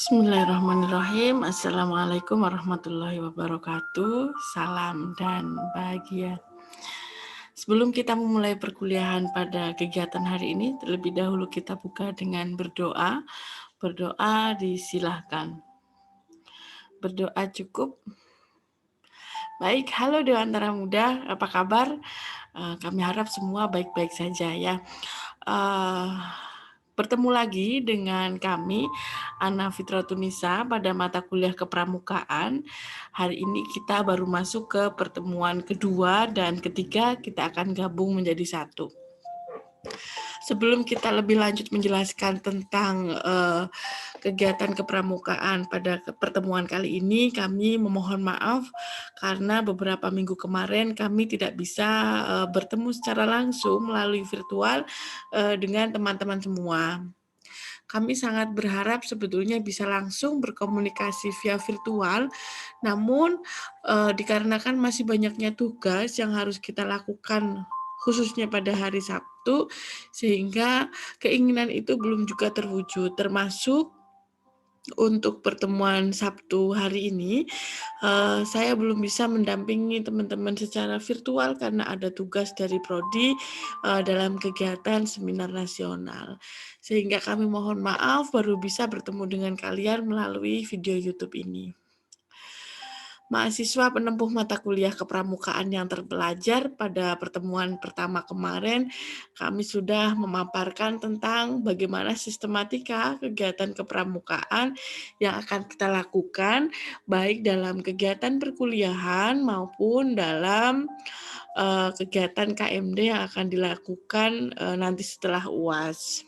Bismillahirrahmanirrahim. Assalamualaikum warahmatullahi wabarakatuh. Salam dan bahagia. Sebelum kita memulai perkuliahan pada kegiatan hari ini, terlebih dahulu kita buka dengan berdoa. Berdoa disilahkan. Berdoa cukup. Baik, halo Dewantara Muda, apa kabar? Kami harap semua baik-baik saja ya. Bertemu lagi dengan kami, Ana Fitratunisa, pada mata kuliah kepramukaan. Hari ini kita baru masuk ke pertemuan kedua dan ketiga, kita akan gabung menjadi satu. Sebelum kita lebih lanjut menjelaskan tentang kegiatan kepramukaan pada pertemuan kali ini, kami memohon maaf karena beberapa minggu kemarin kami tidak bisa bertemu secara langsung melalui virtual dengan teman-teman semua. Kami sangat berharap sebetulnya bisa langsung berkomunikasi via virtual, namun dikarenakan masih banyaknya tugas yang harus kita lakukan khususnya pada hari Sabtu, sehingga keinginan itu belum juga terwujud, termasuk untuk pertemuan Sabtu hari ini, saya belum bisa mendampingi teman-teman secara virtual karena ada tugas dari Prodi dalam kegiatan seminar nasional. Sehingga kami mohon maaf baru bisa bertemu dengan kalian melalui video YouTube ini. Mahasiswa penempuh mata kuliah kepramukaan yang terpelajar pada pertemuan pertama kemarin, kami sudah memaparkan tentang bagaimana sistematika kegiatan kepramukaan yang akan kita lakukan, baik dalam kegiatan perkuliahan maupun dalam kegiatan KMD yang akan dilakukan nanti setelah UAS.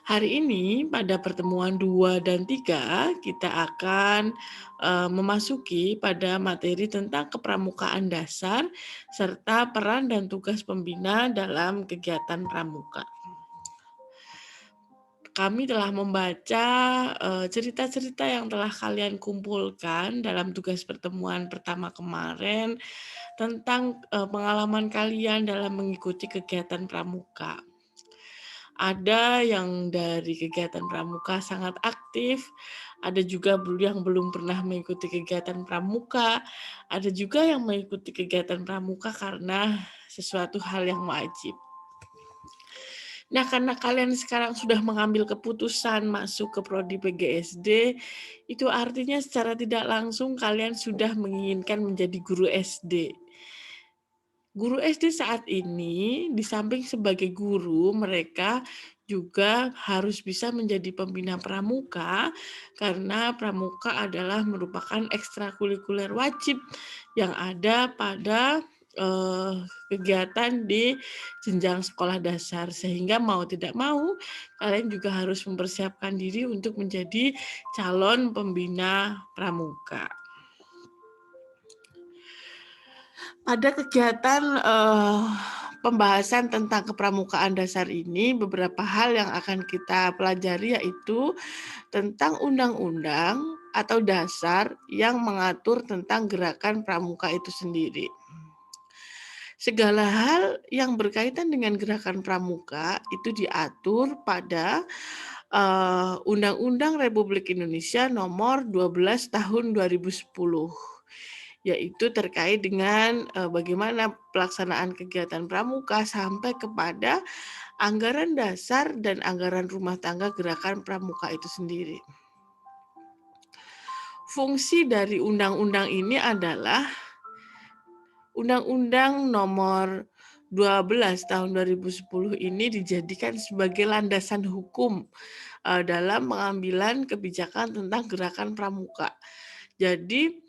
Hari ini pada pertemuan 2 dan 3 kita akan memasuki pada materi tentang kepramukaan dasar serta peran dan tugas pembina dalam kegiatan pramuka. Kami telah membaca cerita-cerita yang telah kalian kumpulkan dalam tugas pertemuan pertama kemarin tentang pengalaman kalian dalam mengikuti kegiatan pramuka. Ada yang dari kegiatan pramuka sangat aktif, ada juga yang belum pernah mengikuti kegiatan pramuka, ada juga yang mengikuti kegiatan pramuka karena sesuatu hal yang wajib. Nah, karena kalian sekarang sudah mengambil keputusan masuk ke Prodi PGSD, itu artinya secara tidak langsung kalian sudah menginginkan menjadi guru SD. Guru SD saat ini, di samping sebagai guru, mereka juga harus bisa menjadi pembina pramuka, karena pramuka adalah merupakan ekstrakurikuler wajib yang ada pada kegiatan di jenjang sekolah dasar, sehingga mau tidak mau kalian juga harus mempersiapkan diri untuk menjadi calon pembina pramuka. Pada kegiatan pembahasan tentang kepramukaan dasar ini, beberapa hal yang akan kita pelajari yaitu tentang undang-undang atau dasar yang mengatur tentang gerakan pramuka itu sendiri. Segala hal yang berkaitan dengan gerakan pramuka itu diatur pada Undang-Undang Republik Indonesia Nomor 12 Tahun 2010. Yaitu terkait dengan bagaimana pelaksanaan kegiatan pramuka sampai kepada anggaran dasar dan anggaran rumah tangga gerakan pramuka itu sendiri. Fungsi dari undang-undang ini adalah Undang-Undang Nomor 12 Tahun 2010 ini dijadikan sebagai landasan hukum dalam pengambilan kebijakan tentang gerakan pramuka. Jadi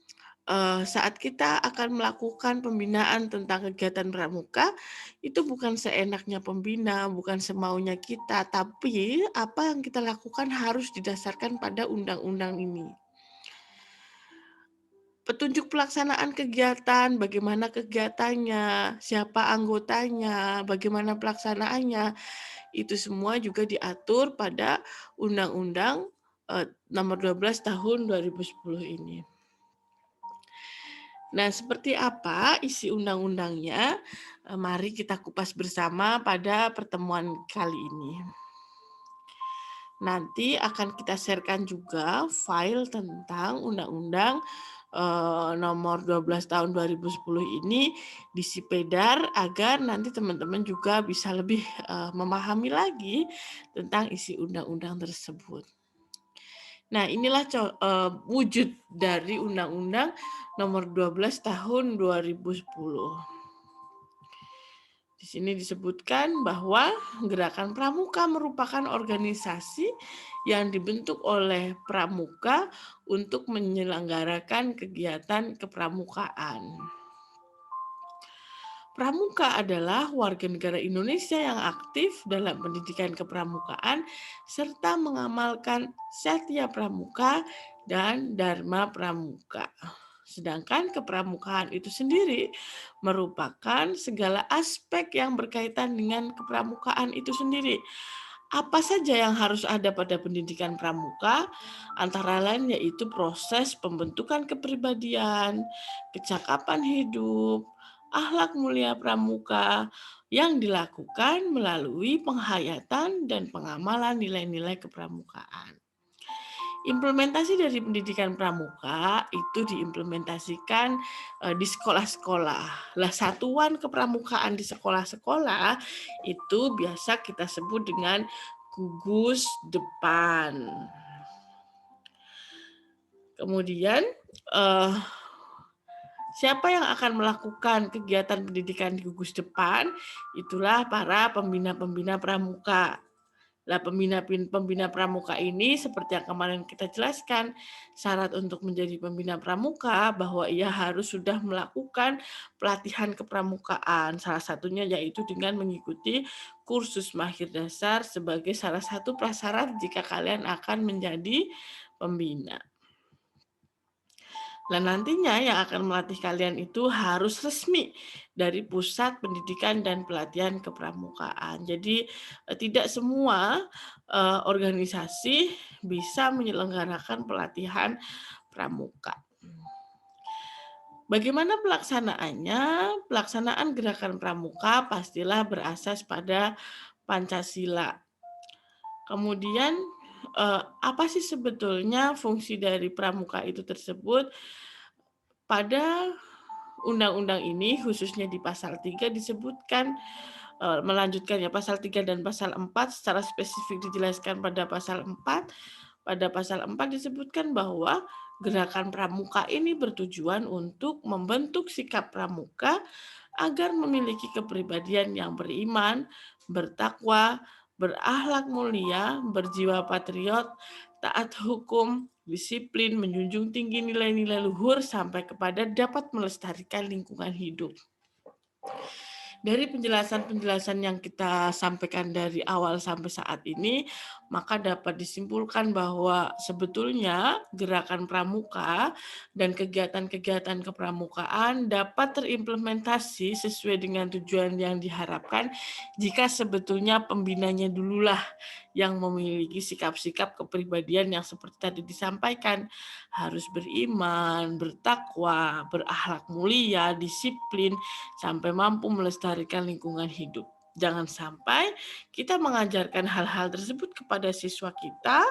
saat kita akan melakukan pembinaan tentang kegiatan pramuka, itu bukan seenaknya pembina, bukan semaunya kita, tapi apa yang kita lakukan harus didasarkan pada undang-undang ini. Petunjuk pelaksanaan kegiatan, bagaimana kegiatannya, siapa anggotanya, bagaimana pelaksanaannya, itu semua juga diatur pada Undang-Undang Nomor 12 Tahun 2010 ini. Nah, seperti apa isi undang-undangnya? Mari kita kupas bersama pada pertemuan kali ini. Nanti akan kita sharekan juga file tentang Undang-Undang nomor 12 tahun 2010 ini di Sipedar agar nanti teman-teman juga bisa lebih memahami lagi tentang isi undang-undang tersebut. Nah, inilah wujud dari Undang-Undang nomor 12 tahun 2010. Di sini disebutkan bahwa Gerakan Pramuka merupakan organisasi yang dibentuk oleh pramuka untuk menyelenggarakan kegiatan kepramukaan. Pramuka adalah warga negara Indonesia yang aktif dalam pendidikan kepramukaan serta mengamalkan Satya Pramuka dan Dharma Pramuka. Sedangkan kepramukaan itu sendiri merupakan segala aspek yang berkaitan dengan kepramukaan itu sendiri. Apa saja yang harus ada pada pendidikan pramuka? Antara lain yaitu proses pembentukan kepribadian, kecakapan hidup, akhlak mulia pramuka yang dilakukan melalui penghayatan dan pengamalan nilai-nilai kepramukaan. Implementasi dari pendidikan pramuka itu diimplementasikan di sekolah-sekolah. Lah satuan kepramukaan di sekolah-sekolah itu biasa kita sebut dengan gugus depan. Kemudian siapa yang akan melakukan kegiatan pendidikan di gugus depan? Itulah para pembina-pembina pramuka. Lah pembina pramuka ini seperti yang kemarin kita jelaskan, syarat untuk menjadi pembina pramuka bahwa ia harus sudah melakukan pelatihan kepramukaan. Salah satunya yaitu dengan mengikuti kursus mahir dasar sebagai salah satu prasyarat jika kalian akan menjadi pembina. Dan nantinya yang akan melatih kalian itu harus resmi dari Pusat Pendidikan dan Pelatihan Kepramukaan. Jadi tidak semua organisasi bisa menyelenggarakan pelatihan pramuka. Bagaimana pelaksanaannya? Pelaksanaan gerakan pramuka pastilah berasas pada Pancasila. Kemudian apa sih sebetulnya fungsi dari pramuka itu tersebut? Pada undang-undang ini khususnya di pasal 3 disebutkan melanjutkan ya pasal 3 dan pasal 4 secara spesifik dijelaskan pada pasal 4. Pada pasal 4 disebutkan bahwa gerakan pramuka ini bertujuan untuk membentuk sikap pramuka agar memiliki kepribadian yang beriman, bertakwa, berakhlak mulia, berjiwa patriot, taat hukum, disiplin, menjunjung tinggi nilai-nilai luhur sampai kepada dapat melestarikan lingkungan hidup. Dari penjelasan-penjelasan yang kita sampaikan dari awal sampai saat ini, maka dapat disimpulkan bahwa sebetulnya gerakan pramuka dan kegiatan-kegiatan kepramukaan dapat terimplementasi sesuai dengan tujuan yang diharapkan jika sebetulnya pembinanya dululah yang memiliki sikap-sikap kepribadian yang seperti tadi disampaikan, harus beriman, bertakwa, berakhlak mulia, disiplin, sampai mampu melestarikan lingkungan hidup. Jangan sampai kita mengajarkan hal-hal tersebut kepada siswa kita,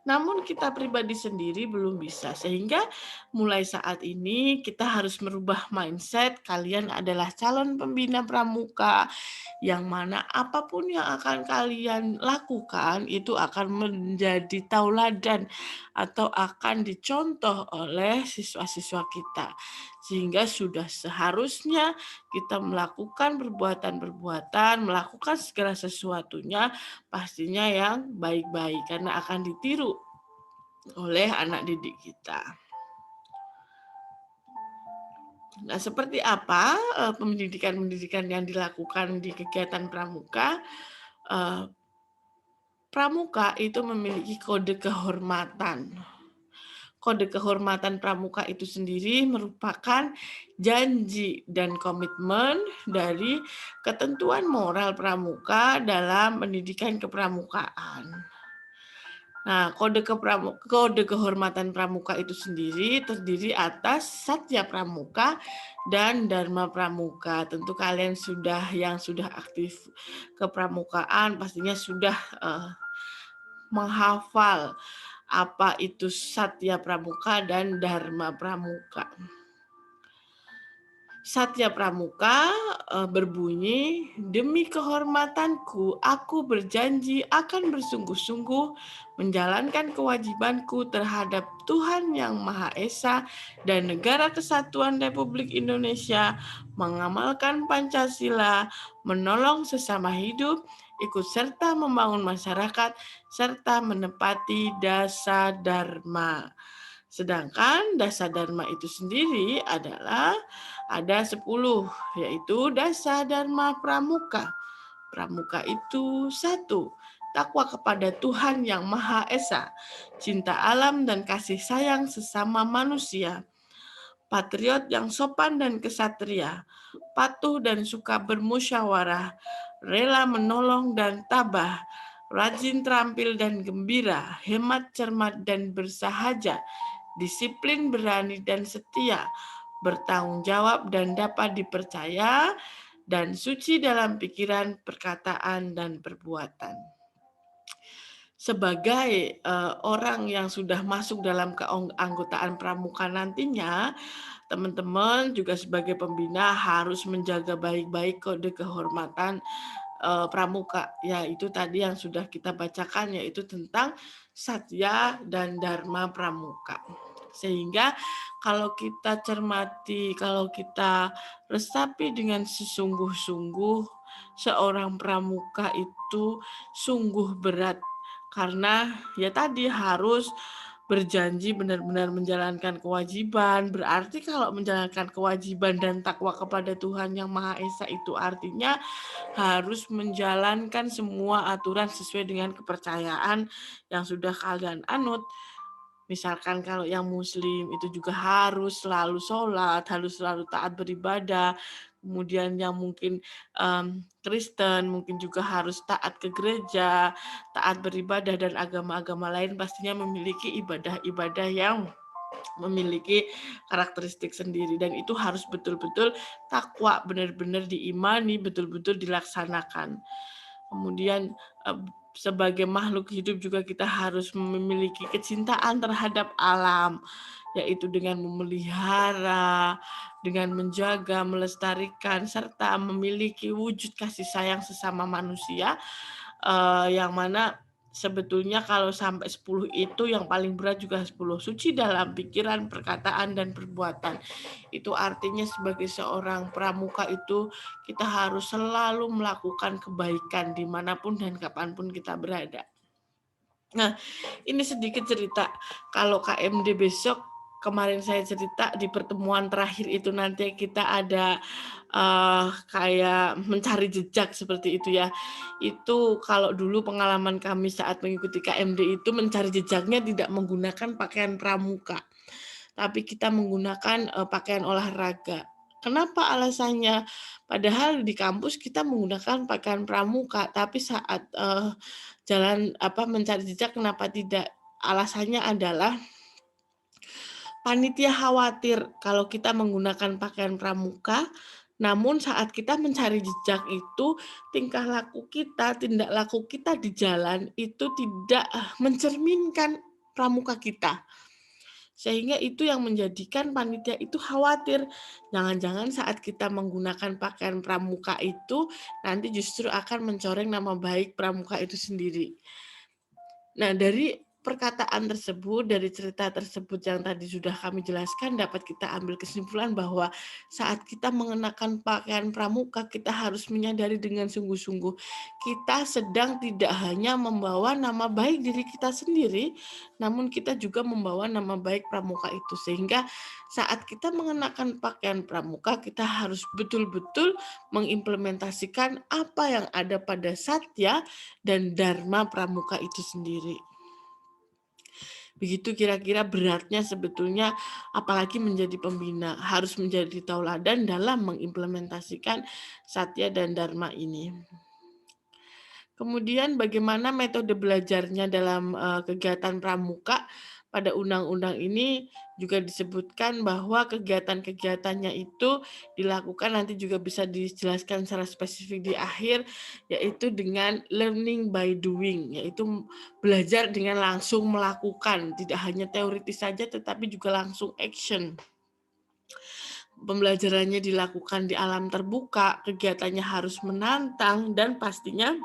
namun kita pribadi sendiri belum bisa. Sehingga mulai saat ini kita harus merubah mindset, kalian adalah calon pembina pramuka, yang mana apapun yang akan kalian lakukan itu akan menjadi tauladan atau akan dicontoh oleh siswa-siswa kita. Sehingga sudah seharusnya kita melakukan perbuatan-perbuatan, melakukan segala sesuatunya pastinya yang baik-baik karena akan ditiru oleh anak didik kita. Nah, seperti apa pendidikan-pendidikan yang dilakukan di kegiatan pramuka? Pramuka itu memiliki kode kehormatan. Kode kehormatan pramuka itu sendiri merupakan janji dan komitmen dari ketentuan moral pramuka dalam pendidikan kepramukaan. Nah, kode kehormatan pramuka itu sendiri terdiri atas Satya Pramuka dan Dharma Pramuka. Tentu kalian yang sudah aktif kepramukaan pastinya sudah menghafal apa itu Satya Pramuka dan Dharma Pramuka. Satya Pramuka berbunyi, demi kehormatanku, aku berjanji akan bersungguh-sungguh menjalankan kewajibanku terhadap Tuhan Yang Maha Esa dan Negara Kesatuan Republik Indonesia, mengamalkan Pancasila, menolong sesama hidup, ikut serta membangun masyarakat, serta menepati dasa dharma. Sedangkan dasa dharma itu sendiri adalah ada 10, yaitu dasa dharma pramuka. Pramuka itu 1, takwa kepada Tuhan Yang Maha Esa, cinta alam dan kasih sayang sesama manusia, patriot yang sopan dan kesatria, patuh dan suka bermusyawarah, rela menolong dan tabah, rajin terampil dan gembira, hemat cermat dan bersahaja, disiplin, berani, dan setia, bertanggung jawab dan dapat dipercaya, dan suci dalam pikiran, perkataan, dan perbuatan. Sebagai orang yang sudah masuk dalam keanggotaan pramuka nantinya, teman-teman juga sebagai pembina harus menjaga baik-baik kode kehormatan pramuka, yaitu tadi yang sudah kita bacakan, yaitu tentang Satya dan Dharma Pramuka. Sehingga kalau kita cermati, kalau kita resapi dengan sesungguh-sungguh, seorang pramuka itu sungguh berat, karena ya tadi harus berjanji benar-benar menjalankan kewajiban. Berarti kalau menjalankan kewajiban dan takwa kepada Tuhan Yang Maha Esa itu artinya harus menjalankan semua aturan sesuai dengan kepercayaan yang sudah kalian anut. Misalkan kalau yang muslim itu juga harus selalu sholat, harus selalu taat beribadah. Kemudian yang mungkin Kristen mungkin juga harus taat ke gereja, taat beribadah, dan agama-agama lain pastinya memiliki ibadah-ibadah yang memiliki karakteristik sendiri, dan itu harus betul-betul takwa, benar-benar diimani, betul-betul dilaksanakan. Kemudian sebagai makhluk hidup juga kita harus memiliki kecintaan terhadap alam, yaitu dengan memelihara, dengan menjaga, melestarikan, serta memiliki wujud kasih sayang sesama manusia, yang mana sebetulnya kalau sampai 10 itu yang paling berat juga 10. Suci dalam pikiran, perkataan, dan perbuatan. Itu artinya sebagai seorang pramuka itu kita harus selalu melakukan kebaikan dimanapun dan kapanpun kita berada. Nah, ini sedikit cerita. Kalau KMD besok, kemarin saya cerita di pertemuan terakhir itu nanti kita ada kayak mencari jejak seperti itu ya. Itu kalau dulu pengalaman kami saat mengikuti KMD itu mencari jejaknya tidak menggunakan pakaian pramuka, tapi kita menggunakan pakaian olahraga. Kenapa alasannya? Padahal di kampus kita menggunakan pakaian pramuka, tapi saat jalan mencari jejak kenapa tidak? Alasannya adalah panitia khawatir kalau kita menggunakan pakaian pramuka, namun saat kita mencari jejak itu tingkah laku kita, tindak laku kita di jalan itu tidak mencerminkan pramuka kita. Sehingga itu yang menjadikan panitia itu khawatir, jangan-jangan saat kita menggunakan pakaian pramuka itu nanti justru akan mencoreng nama baik pramuka itu sendiri. Nah, dari perkataan tersebut, dari cerita tersebut yang tadi sudah kami jelaskan, dapat kita ambil kesimpulan bahwa saat kita mengenakan pakaian pramuka, kita harus menyadari dengan sungguh-sungguh kita sedang tidak hanya membawa nama baik diri kita sendiri, namun kita juga membawa nama baik pramuka itu. Sehingga saat kita mengenakan pakaian pramuka, kita harus betul-betul mengimplementasikan apa yang ada pada Satya dan Dharma pramuka itu sendiri. Begitu kira-kira beratnya sebetulnya, apalagi menjadi pembina, harus menjadi tauladan dalam mengimplementasikan Satya dan Dharma ini. Kemudian bagaimana metode belajarnya dalam kegiatan pramuka. Pada undang-undang ini juga disebutkan bahwa kegiatan-kegiatannya itu dilakukan, nanti juga bisa dijelaskan secara spesifik di akhir, yaitu dengan learning by doing, yaitu belajar dengan langsung melakukan, tidak hanya teoritis saja tetapi juga langsung action. Pembelajarannya dilakukan di alam terbuka, kegiatannya harus menantang, dan pastinya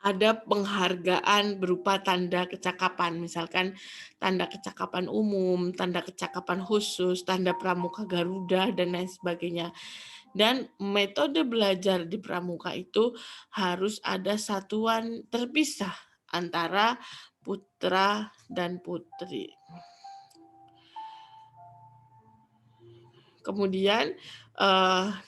ada penghargaan berupa tanda kecakapan, misalkan tanda kecakapan umum, tanda kecakapan khusus, tanda pramuka Garuda, dan lain sebagainya. Dan metode belajar di pramuka itu harus ada satuan terpisah antara putra dan putri. Kemudian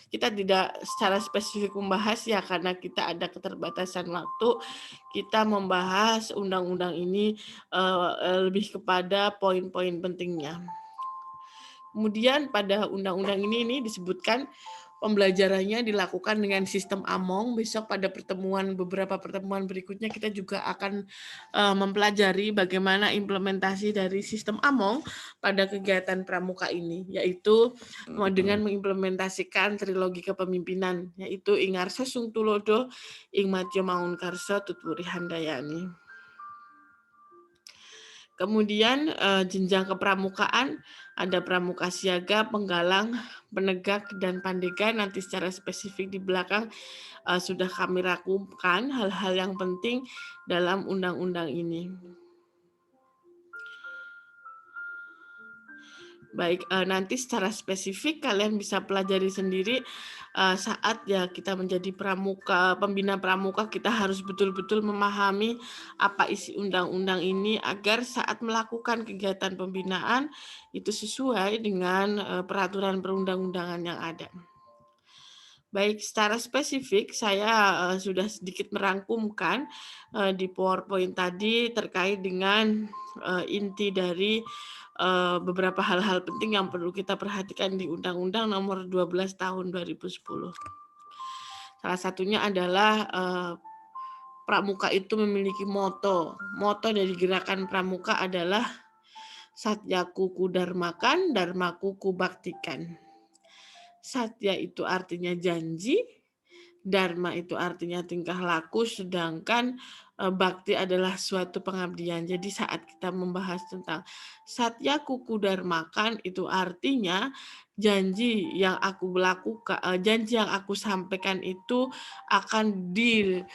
kita tidak secara spesifik membahas ya karena kita ada keterbatasan waktu. Kita membahas undang-undang ini lebih kepada poin-poin pentingnya. Kemudian pada undang-undang ini disebutkan pembelajarannya dilakukan dengan sistem Among. Besok pada beberapa pertemuan berikutnya kita juga akan mempelajari bagaimana implementasi dari sistem Among pada kegiatan pramuka ini, yaitu dengan mengimplementasikan trilogi kepemimpinan, yaitu Ingarso Sung Tulodo, Ing Madya Mangunkarso, Tutwuri Handayani. Kemudian jenjang kepramukaan, ada pramuka siaga, penggalang, penegak, dan pandega. Nanti secara spesifik di belakang sudah kami rangkumkan hal-hal yang penting dalam undang-undang ini. Baik, nanti secara spesifik kalian bisa pelajari sendiri saat ya kita menjadi pembina pramuka, kita harus betul-betul memahami apa isi undang-undang ini agar saat melakukan kegiatan pembinaan itu sesuai dengan peraturan perundang-undangan yang ada. Baik, secara spesifik saya sudah sedikit merangkumkan di PowerPoint tadi terkait dengan inti dari beberapa hal-hal penting yang perlu kita perhatikan di Undang-Undang Nomor 12 Tahun 2010. Salah satunya adalah pramuka itu memiliki moto. Moto dari gerakan pramuka adalah Satyaku Kudarmakan, Dharmaku Kubaktikan. Satya itu artinya janji, Dharma itu artinya tingkah laku, sedangkan bakti adalah suatu pengabdian. Jadi saat kita membahas tentang Satya Kuku Dharmakan, itu artinya janji yang aku lakukan, janji yang aku sampaikan itu akan dilakukan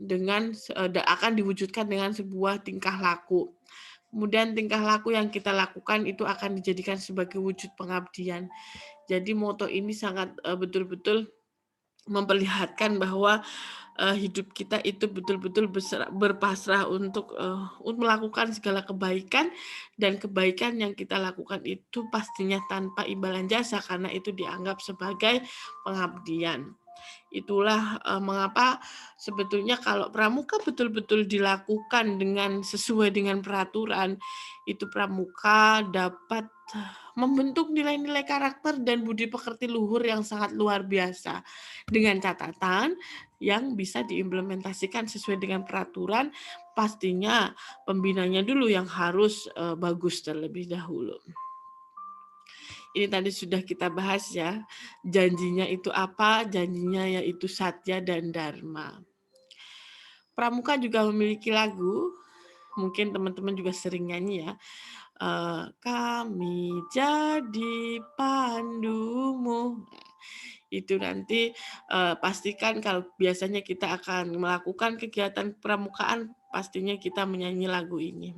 dengan akan diwujudkan dengan sebuah tingkah laku. Kemudian tingkah laku yang kita lakukan itu akan dijadikan sebagai wujud pengabdian. Jadi moto ini sangat betul-betul memperlihatkan bahwa hidup kita itu betul-betul berpasrah untuk melakukan segala kebaikan, dan kebaikan yang kita lakukan itu pastinya tanpa imbalan jasa karena itu dianggap sebagai pengabdian. Itulah mengapa sebetulnya kalau pramuka betul-betul dilakukan dengan sesuai dengan peraturan, itu pramuka dapat membentuk nilai-nilai karakter dan budi pekerti luhur yang sangat luar biasa, dengan catatan yang bisa diimplementasikan sesuai dengan peraturan. Pastinya pembinanya dulu yang harus bagus terlebih dahulu. Ini tadi sudah kita bahas ya, janjinya itu apa? Janjinya yaitu Satya dan Dharma. Pramuka juga memiliki lagu, mungkin teman-teman juga sering nyanyi ya. Kami jadi pandumu. Itu nanti pastikan kalau biasanya kita akan melakukan kegiatan pramukaan, pastinya kita menyanyi lagu ini.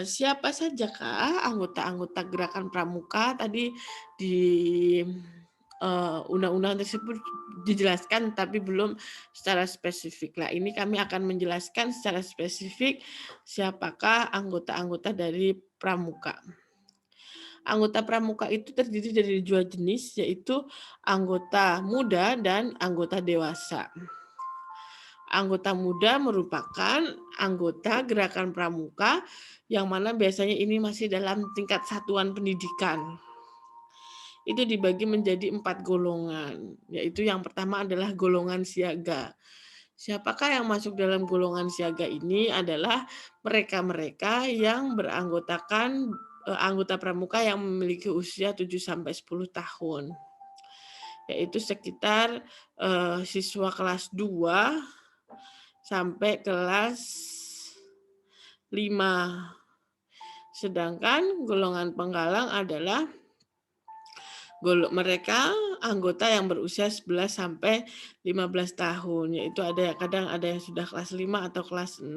Siapa sajakah anggota-anggota gerakan pramuka? Tadi di undang-undang tersebut dijelaskan, tapi belum secara spesifik. Nah, ini kami akan menjelaskan secara spesifik siapakah anggota-anggota dari pramuka. Anggota pramuka itu terdiri dari 2 jenis, yaitu anggota muda dan anggota dewasa. Anggota muda merupakan anggota gerakan pramuka yang mana biasanya ini masih dalam tingkat satuan pendidikan. itu dibagi menjadi 4 golongan, yaitu yang pertama adalah golongan siaga. Siapakah yang masuk dalam golongan siaga ini adalah mereka-mereka yang beranggotakan anggota pramuka yang memiliki usia 7 sampai 10 tahun. Yaitu sekitar siswa kelas 2 sampai kelas 5. Sedangkan golongan penggalang adalah mereka anggota yang berusia 11 sampai 15 tahun, yaitu kadang ada yang sudah kelas 5 atau kelas 6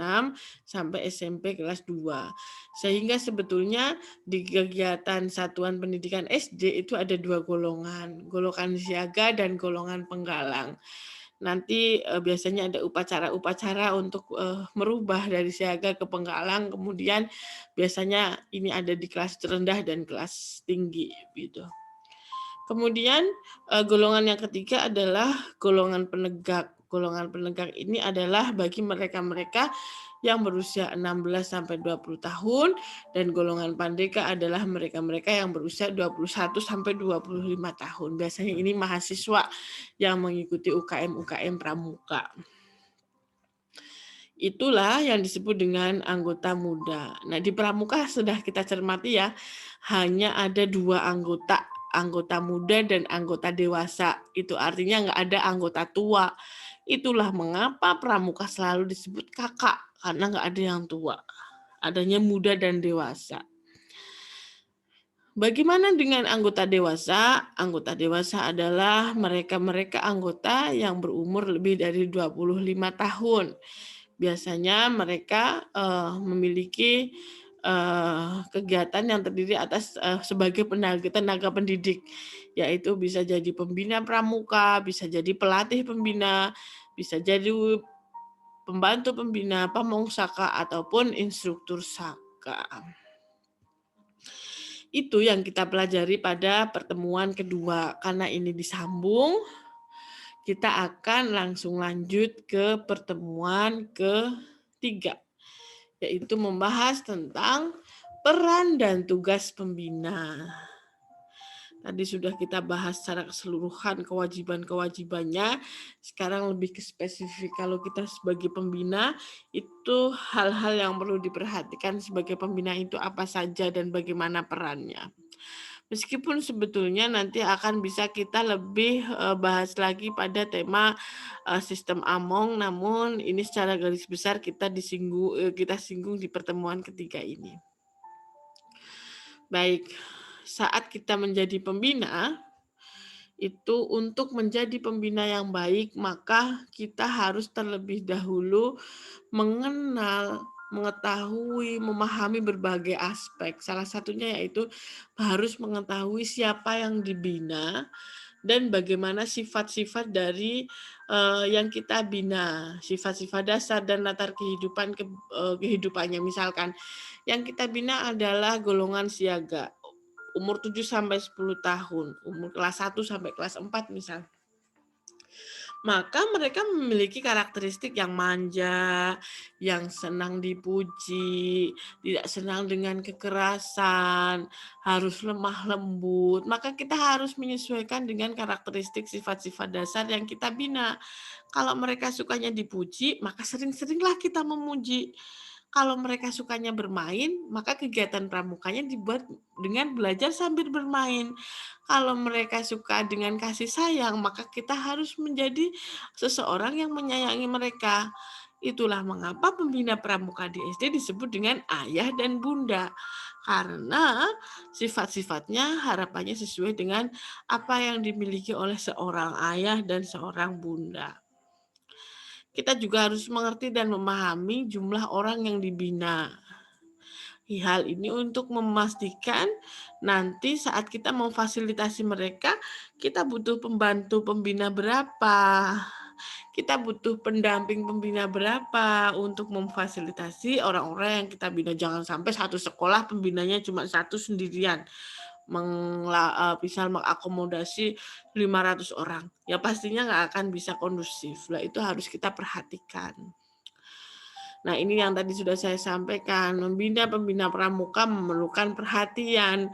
sampai SMP kelas 2. Sehingga sebetulnya di kegiatan satuan pendidikan SD itu ada 2 golongan siaga dan golongan penggalang. Nanti biasanya ada upacara-upacara untuk merubah dari siaga ke penggalang, kemudian biasanya ini ada di kelas terendah dan kelas tinggi gitu. Kemudian golongan yang ketiga adalah golongan penegak. Golongan penegak ini adalah bagi mereka-mereka yang berusia 16 sampai 20 tahun dan golongan pandeka adalah mereka-mereka yang berusia 21 sampai 25 tahun. Biasanya ini mahasiswa yang mengikuti UKM pramuka. Itulah yang disebut dengan anggota muda. Nah, di pramuka sudah kita cermati ya, hanya ada 2 anggota muda dan anggota dewasa. Itu artinya nggak ada anggota tua. Itulah mengapa pramuka selalu disebut kakak, karena nggak ada yang tua. Adanya muda dan dewasa. Bagaimana dengan anggota dewasa? Anggota dewasa adalah mereka-mereka anggota yang berumur lebih dari 25 tahun. Biasanya mereka memiliki kegiatan yang terdiri atas sebagai tenaga pendidik, yaitu bisa jadi pembina pramuka, bisa jadi pelatih pembina, bisa jadi pembantu pembina, pamongsaka, ataupun instruktur saka. Itu yang kita pelajari pada pertemuan kedua. Karena ini disambung, kita akan langsung lanjut ke pertemuan ketiga, yaitu membahas tentang peran dan tugas pembina. Tadi sudah kita bahas secara keseluruhan kewajiban-kewajibannya. Sekarang lebih ke spesifik. Kalau kita sebagai pembina, itu hal-hal yang perlu diperhatikan sebagai pembina itu apa saja dan bagaimana perannya. Meskipun sebetulnya nanti akan bisa kita lebih bahas lagi pada tema sistem Among, namun ini secara garis besar kita singgung di pertemuan ketiga ini. Baik, saat kita menjadi pembina, itu untuk menjadi pembina yang baik, maka kita harus terlebih dahulu mengenal, mengetahui, memahami berbagai aspek. Salah satunya yaitu harus mengetahui siapa yang dibina dan bagaimana sifat-sifat dari yang kita bina, sifat-sifat dasar dan latar kehidupannya. Misalkan yang kita bina adalah golongan siaga, umur 7 sampai 10 tahun, umur kelas 1 sampai kelas 4 misal. Maka mereka memiliki karakteristik yang manja, yang senang dipuji, tidak senang dengan kekerasan, harus lemah lembut. Maka kita harus menyesuaikan dengan karakteristik sifat-sifat dasar yang kita bina. Kalau mereka sukanya dipuji, maka sering-seringlah kita memuji. Kalau mereka sukanya bermain, maka kegiatan pramukanya dibuat dengan belajar sambil bermain. Kalau mereka suka dengan kasih sayang, maka kita harus menjadi seseorang yang menyayangi mereka. Itulah mengapa pembina pramuka di SD disebut dengan ayah dan bunda. Karena sifat-sifatnya harapannya sesuai dengan apa yang dimiliki oleh seorang ayah dan seorang bunda. Kita juga harus mengerti dan memahami jumlah orang yang dibina. Hal ini untuk memastikan nanti saat kita memfasilitasi mereka, kita butuh pembantu pembina berapa, kita butuh pendamping pembina berapa untuk memfasilitasi orang-orang yang kita bina. Jangan sampai satu sekolah pembinanya cuma satu sendirian, bisa mengakomodasi 500 orang. Ya pastinya nggak akan bisa kondusif. Nah, itu harus kita perhatikan. Nah, ini yang tadi sudah saya sampaikan. Membina pembina pramuka memerlukan perhatian.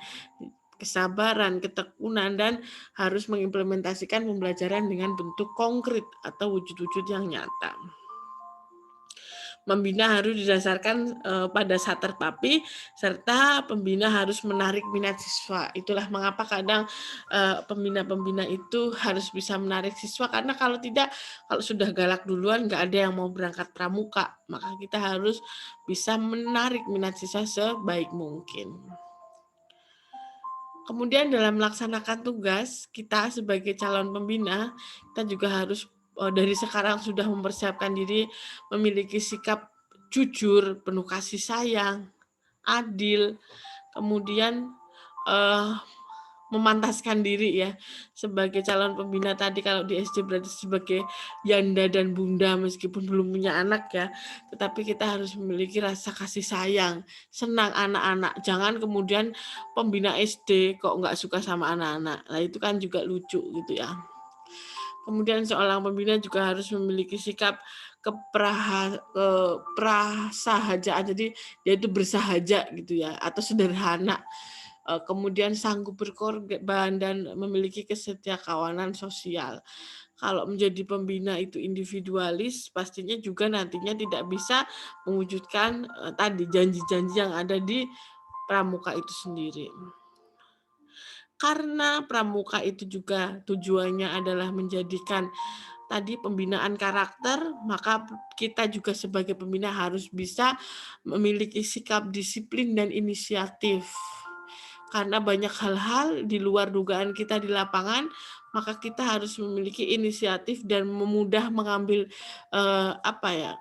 kesabaran, ketekunan, dan harus mengimplementasikan pembelajaran dengan bentuk konkret atau wujud-wujud yang nyata. Membina harus didasarkan pada sater papi, serta pembina harus menarik minat siswa. Itulah mengapa kadang pembina-pembina itu harus bisa menarik siswa, karena kalau tidak, kalau sudah galak duluan nggak ada yang mau berangkat pramuka. Maka kita harus bisa menarik minat siswa sebaik mungkin. Kemudian dalam melaksanakan tugas, kita sebagai calon pembina, kita juga harus dari sekarang sudah mempersiapkan diri memiliki sikap jujur, penuh kasih sayang, adil, kemudian memantaskan diri ya sebagai calon pembina. Tadi kalau di SD berarti sebagai janda dan bunda meskipun belum punya anak ya, tetapi kita harus memiliki rasa kasih sayang, senang anak-anak. Jangan kemudian pembina SD kok nggak suka sama anak-anak, nah itu kan juga lucu gitu ya. Kemudian seorang pembina juga harus memiliki sikap keprasahajaan, jadi dia itu bersahaja gitu ya, atau sederhana. Kemudian sanggup berkorban dan memiliki kesetiakawanan sosial. Kalau menjadi pembina itu individualis, pastinya juga nantinya tidak bisa mewujudkan tadi janji-janji yang ada di pramuka itu sendiri. Karena pramuka itu juga tujuannya adalah menjadikan tadi pembinaan karakter, maka kita juga sebagai pembina harus bisa memiliki sikap disiplin dan inisiatif. Karena banyak hal-hal di luar dugaan kita di lapangan, maka kita harus memiliki inisiatif dan memudah mengambil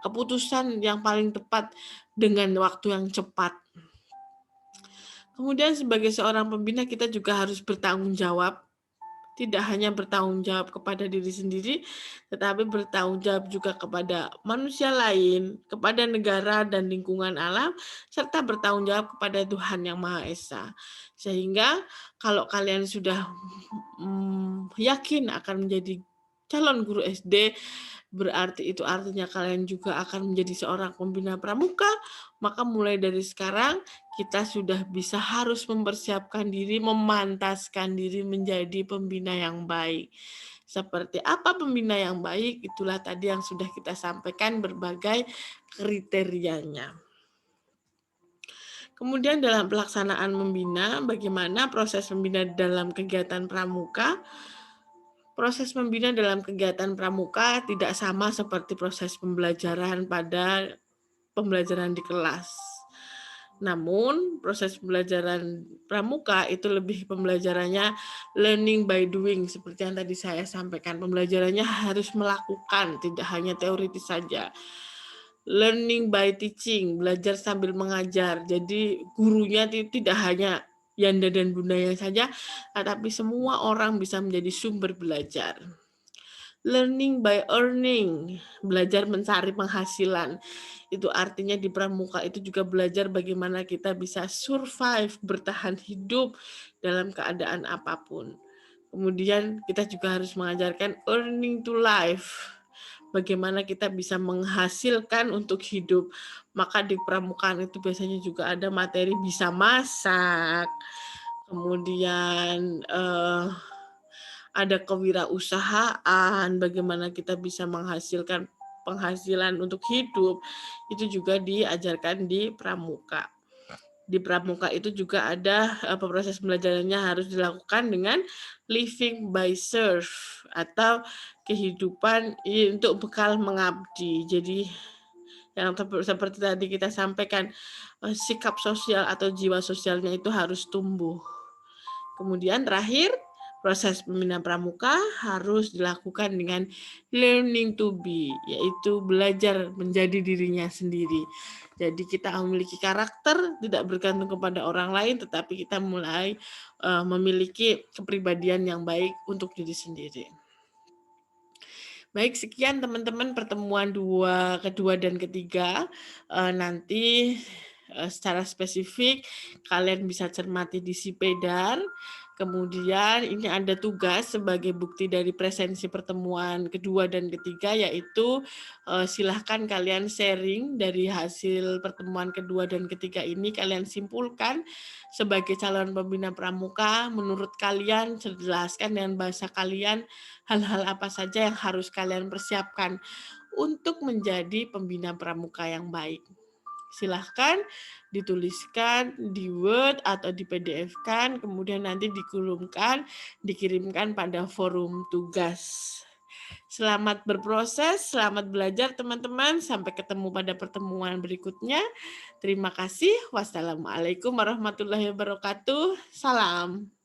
keputusan yang paling tepat dengan waktu yang cepat. Kemudian sebagai seorang pembina kita juga harus bertanggung jawab. Tidak hanya bertanggung jawab kepada diri sendiri, tetapi bertanggung jawab juga kepada manusia lain, kepada negara dan lingkungan alam, serta bertanggung jawab kepada Tuhan Yang Maha Esa. Sehingga kalau kalian sudah yakin akan menjadi calon guru SD, berarti itu artinya kalian juga akan menjadi seorang pembina pramuka, maka mulai dari sekarang kita sudah bisa harus mempersiapkan diri, memantaskan diri menjadi pembina yang baik. Seperti apa pembina yang baik? Itulah tadi yang sudah kita sampaikan berbagai kriterianya. Kemudian dalam pelaksanaan membina, bagaimana proses membina dalam kegiatan pramuka? Proses membina dalam kegiatan pramuka tidak sama seperti proses pembelajaran pada pembelajaran di kelas. Namun, proses pembelajaran pramuka itu lebih pembelajarannya learning by doing, seperti yang tadi saya sampaikan. Pembelajarannya harus melakukan, tidak hanya teoritis saja. Learning by teaching, belajar sambil mengajar. Jadi, gurunya tidak hanya janda dan bundanya saja, tetapi semua orang bisa menjadi sumber belajar. Learning by earning, belajar mencari penghasilan. Itu artinya di pramuka itu juga belajar bagaimana kita bisa survive, bertahan hidup dalam keadaan apapun. Kemudian kita juga harus mengajarkan earning to life, bagaimana kita bisa menghasilkan untuk hidup. Maka di pramukaan itu biasanya juga ada materi bisa masak, kemudian ada kewirausahaan, bagaimana kita bisa menghasilkan penghasilan untuk hidup, itu juga diajarkan di pramuka. Di pramuka itu juga ada proses pembelajarannya harus dilakukan dengan living by serve atau kehidupan untuk bekal mengabdi. Jadi yang seperti tadi kita sampaikan, sikap sosial atau jiwa sosialnya itu harus tumbuh. Kemudian terakhir, proses pembinaan pramuka harus dilakukan dengan learning to be, yaitu belajar menjadi dirinya sendiri. Jadi kita memiliki karakter, tidak bergantung kepada orang lain, tetapi kita mulai memiliki kepribadian yang baik untuk diri sendiri. Baik, sekian teman-teman pertemuan kedua dan ketiga. Nanti secara spesifik kalian bisa cermati di Sipedar. Kemudian ini ada tugas sebagai bukti dari presensi pertemuan kedua dan ketiga, yaitu silahkan kalian sharing dari hasil pertemuan kedua dan ketiga ini, kalian simpulkan sebagai calon pembina pramuka, menurut kalian jelaskan dengan bahasa kalian hal-hal apa saja yang harus kalian persiapkan untuk menjadi pembina pramuka yang baik. Silahkan dituliskan di Word atau di PDF-kan, kemudian nanti dikirimkan pada forum tugas. Selamat berproses, selamat belajar teman-teman. Sampai ketemu pada pertemuan berikutnya. Terima kasih. Wassalamualaikum warahmatullahi wabarakatuh. Salam.